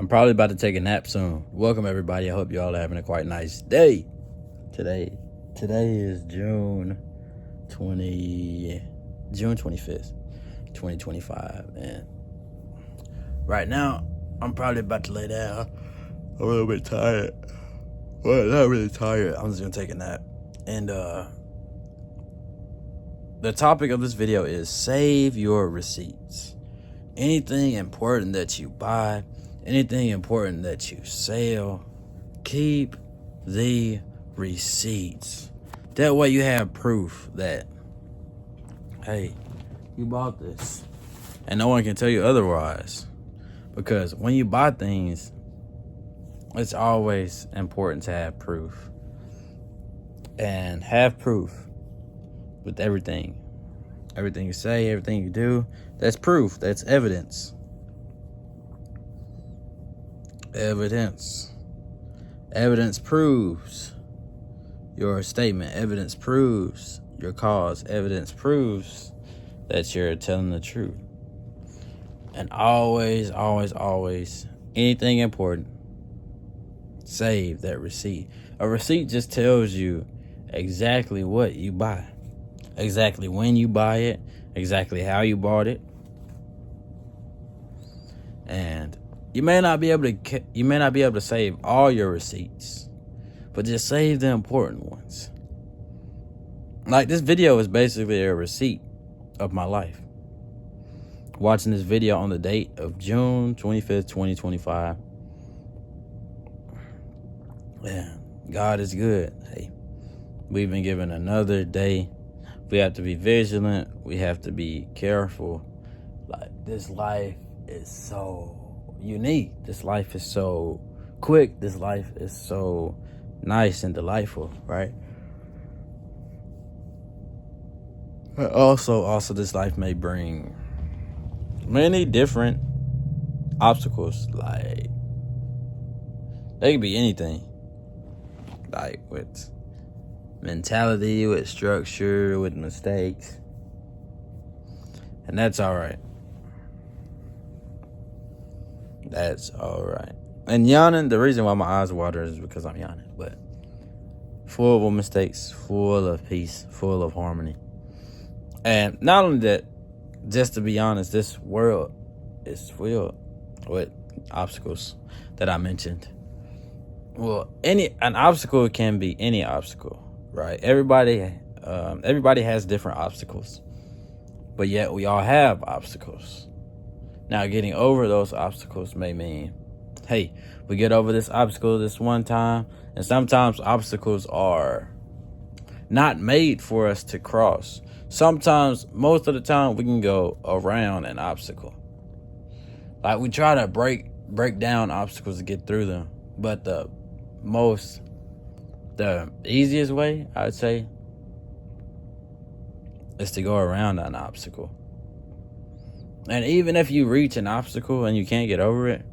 probably about to take a nap soon. Welcome everybody. I hope you all are having a quite nice day. Today is June 25th, 2025. And right now, I'm probably about to lay down. I'm a little bit tired. Well, not really tired. I'm just gonna take a nap. And the topic of this video is save your receipts. Anything important that you buy, anything important that you sell, keep the receipts. That way you have proof that, hey, you bought this. And no one can tell you otherwise. Because when you buy things, it's always important to have proof. And have proof with everything. Everything you say, everything you do, that's proof. That's evidence. Evidence. Evidence proves your statement. Evidence proves your cause. Evidence proves that you're telling the truth. And always, anything important, save that receipt. A receipt just tells you exactly what you buy. Exactly when you buy it, exactly how you bought it. And you may not be able to save all your receipts, but just save the important ones. Like this video is basically a receipt of my life. Watching this video on the date of June 25th, 2025. Man, God is good. Hey, we've been given another day. We have to be vigilant. We have to be careful. Like, this life is so unique. This life is so quick. This life is so nice and delightful, right? But also this life may bring many different obstacles. Like, they could be anything. Like with mentality, with structure, with mistakes. And that's all right. That's all right. And yawning, the reason why my eyes water is because I'm yawning. But full of mistakes, full of peace, full of harmony. And not only that, just to be honest, this world is filled with obstacles that I mentioned. Well, an obstacle can be any obstacle, right? Everybody has different obstacles, but yet we all have obstacles. Now, getting over those obstacles may mean, hey, we get over this obstacle this one time, and sometimes obstacles are not made for us to cross. Sometimes, most of the time, we can go around an obstacle. Like, we try to break down obstacles to get through them, but the easiest way, I would say, is to go around an obstacle. And even if you reach an obstacle and you can't get over it,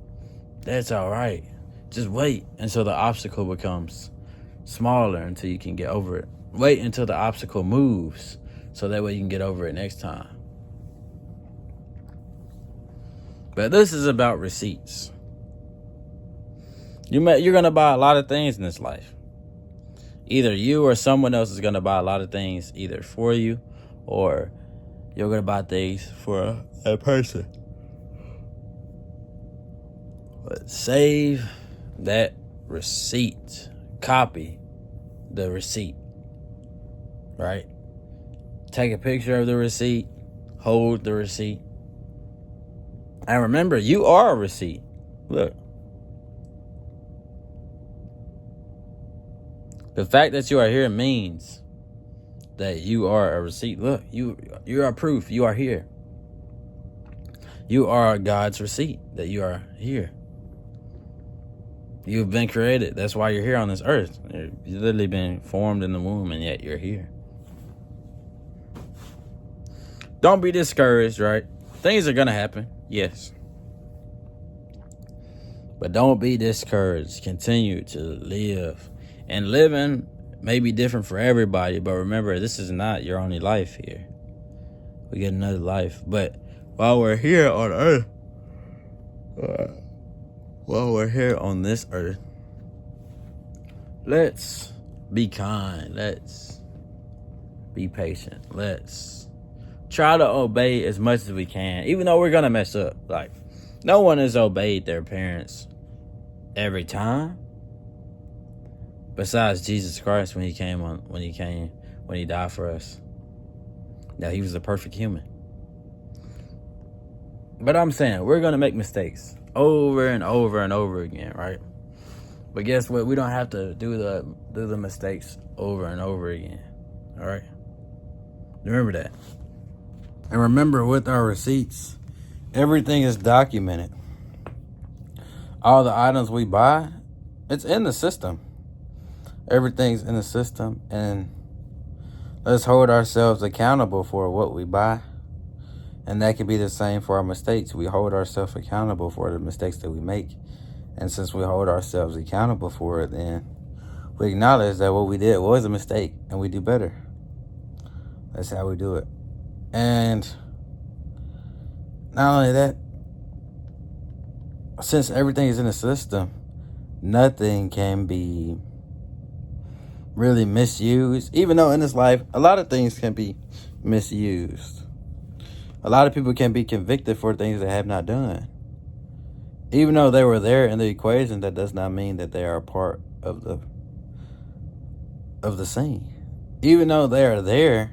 that's all right. Just wait until the obstacle becomes smaller until you can get over it. Wait until the obstacle moves so that way you can get over it next time. But this is about receipts. You're going to buy a lot of things in this life. Either you or someone else is going to buy a lot of things either for you, or you're going to buy things for a person. But save that receipt. Copy the receipt. Right? Take a picture of the receipt. Hold the receipt. And remember, you are a receipt. Look. The fact that you are here means that you are a receipt. Look, you are proof. You are here. You are God's receipt that you are here. You've been created. That's why you're here on this earth. You've literally been formed in the womb, and yet you're here. Don't be discouraged, right? Things are going to happen. Yes. But don't be discouraged. Continue to live. And living may be different for everybody, but remember, this is not your only life here. We get another life. But while we're here on earth, while we're here on this earth, let's be kind. Let's be patient. Let's try to obey as much as we can, even though we're gonna mess up. Like, no one has obeyed their parents every time, besides Jesus Christ when he died for us. Now, he was a perfect human. But I'm saying we're gonna make mistakes over and over and over again, right? But guess what? We don't have to do the mistakes over and over again. All right. Remember that. And remember, with our receipts, everything is documented. All the items we buy, it's in the system. Everything's in the system, and let's hold ourselves accountable for what we buy. And that can be the same for our mistakes. We hold ourselves accountable for the mistakes that we make. And since we hold ourselves accountable for it, then we acknowledge that what we did was a mistake and we do better. That's how we do it. And not only that, since everything is in the system, nothing can be really misused. Even though in this life, a lot of things can be misused. A lot of people can be convicted for things they have not done. Even though they were there in the equation, that does not mean that they are a part of the scene. Even though they are there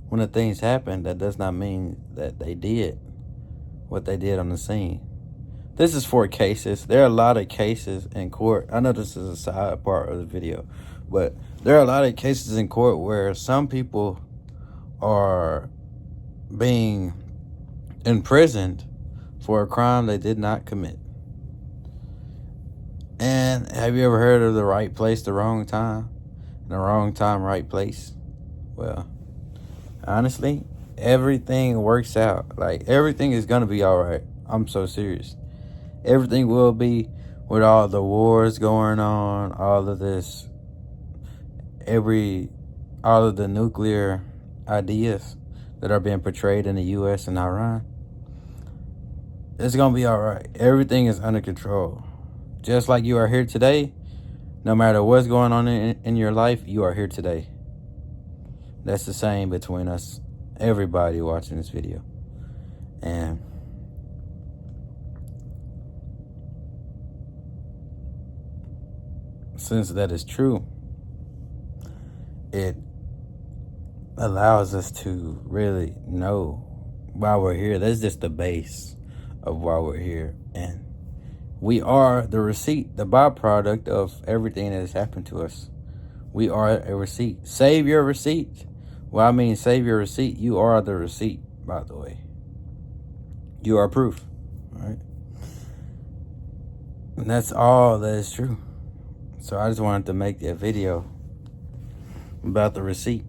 when the things happen, that does not mean that they did what they did on the scene. This is for cases. There are a lot of cases in court. I know this is a side part of the video, but there are a lot of cases in court where some people are being imprisoned for a crime they did not commit. And have you ever heard of the right place, the wrong time? And the wrong time, right place? Well, honestly, everything works out. Like, everything is going to be all right. I'm so serious. Everything will be, with all the wars going on, all of this, all of the nuclear ideas that are being portrayed in the U.S. and Iran. It's going to be all right. Everything is under control. Just like you are here today, no matter what's going on in your life, you are here today. That's the same between us, everybody watching this video. And since that is true, it allows us to really know why we're here. That's just the base of why we're here. And we are the receipt, the byproduct of everything that has happened to us. We are a receipt. Save your receipt. Well, I mean, save your receipt. You are the receipt, by the way. You are proof. All right? And that's all that is true. So I just wanted to make that video about the receipt.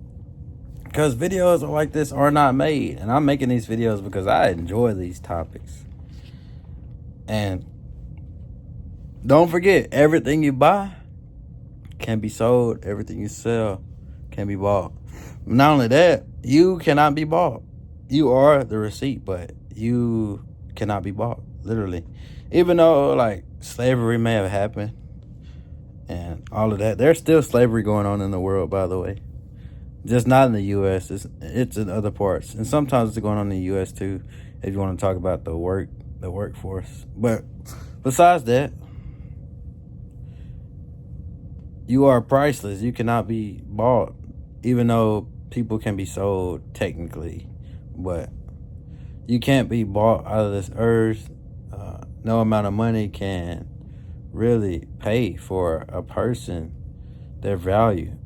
Because videos like this are not made. And I'm making these videos because I enjoy these topics. And don't forget, everything you buy can be sold. Everything you sell can be bought. Not only that, you cannot be bought. You are the receipt, but you cannot be bought, literally. Even though, like, slavery may have happened and all of that, there's still slavery going on in the world, by the way. Just not in the U.S. It's in other parts. And sometimes it's going on in the U.S. too, if you want to talk about the workforce. But besides that, you are priceless. You cannot be bought, even though people can be sold technically. But you can't be bought out of this earth. No amount of money can really pay for a person their value.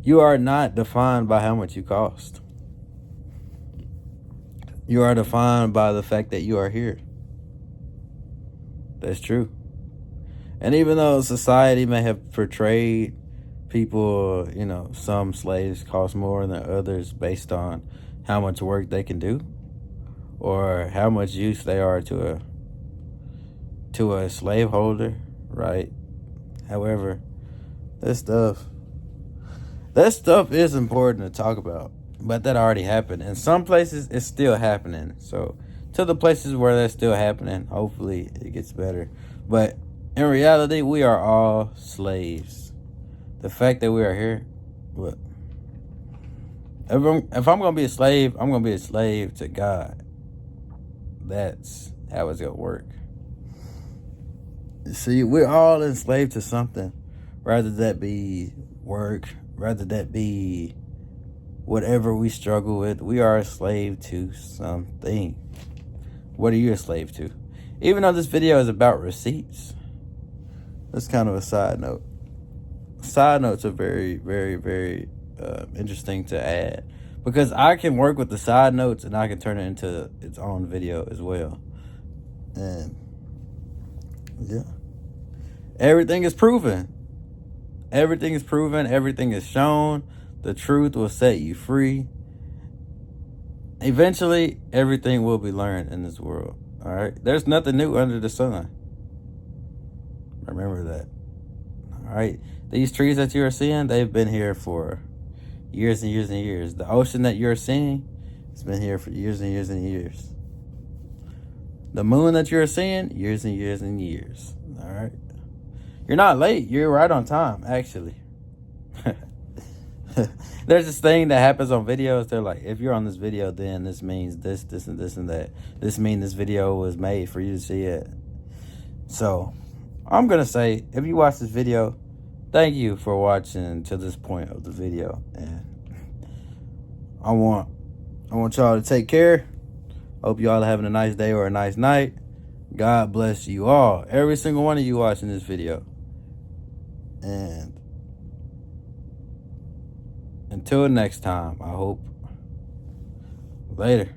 You are not defined by how much you cost. You are defined by the fact that you are here. That's true. And even though society may have portrayed people, some slaves cost more than others based on how much work they can do or how much use they are to a slaveholder, right? However, that stuff is important to talk about, but that already happened. In some places, it's still happening. So to the places where that's still happening, hopefully it gets better. But In reality, we are all slaves. The fact that we are here, look, if I'm going to be a slave, I'm going to be a slave to God. That's how it's going to work. See, we're all enslaved to something, rather that be work, rather that be whatever we struggle with. We are a slave to something. What are you a slave to? Even though this video is about receipts, that's kind of a side note. Side notes are very, very, very interesting to add, because I can work with the side notes and I can turn it into its own video as well. And yeah, everything is proven. Everything is proven. Everything is shown. The truth will set you free. Eventually, everything will be learned in this world. All right? There's nothing new under the sun. Remember that. All right? These trees that you are seeing, they've been here for years and years and years. The ocean that you're seeing, it's been here for years and years and years. The moon that you're seeing, years and years and years. All right? You're not late. You're right on time, actually. There's this thing that happens on videos. They're like, if you're on this video, then this means this, this, and this, and that. This means this video was made for you to see it. So, I'm going to say, if you watch this video, thank you for watching to this point of the video. And I want y'all to take care. Hope y'all are having a nice day or a nice night. God bless you all. Every single one of you watching this video. And until next time, I hope. Later.